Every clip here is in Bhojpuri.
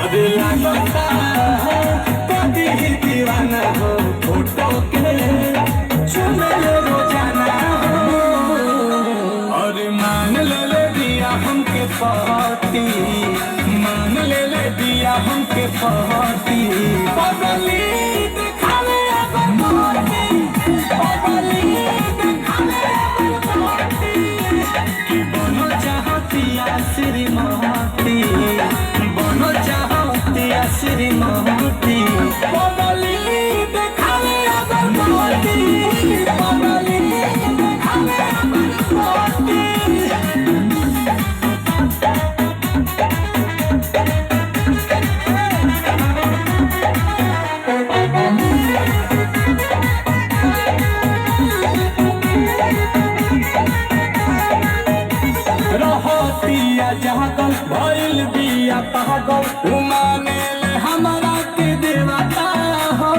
अरे लगता है कभी दीवाना हो फोटो के चुनल रोजाना हो। और मान ले दिया हमके पहती, मान ले दिया हमके पहती। बदली दिखावे अगर मोती, बदली दिखावे अगर मोती। कि बनो चाहतिया श्रीमती, बनो चाहतिया श्रीमती। बदली दिखावे अगर मोती, बदली दिखावे अगर मोती। रहतिया जागल भइल बिया पागल उमाने ले हमरा के देवता हो।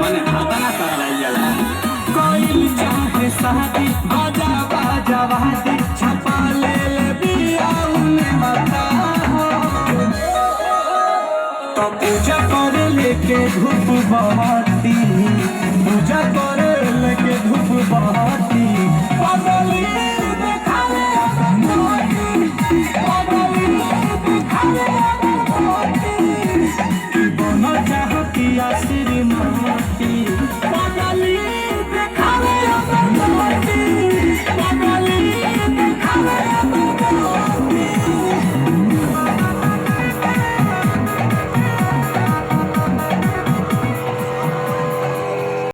मने हाथना कराइला कोई चाहे शादी बाजा बाजा वादी छपा ले बिया उने बता हो। तो पूजा करे लेके धूप बहती, पूजा करे लेके धूप बहती।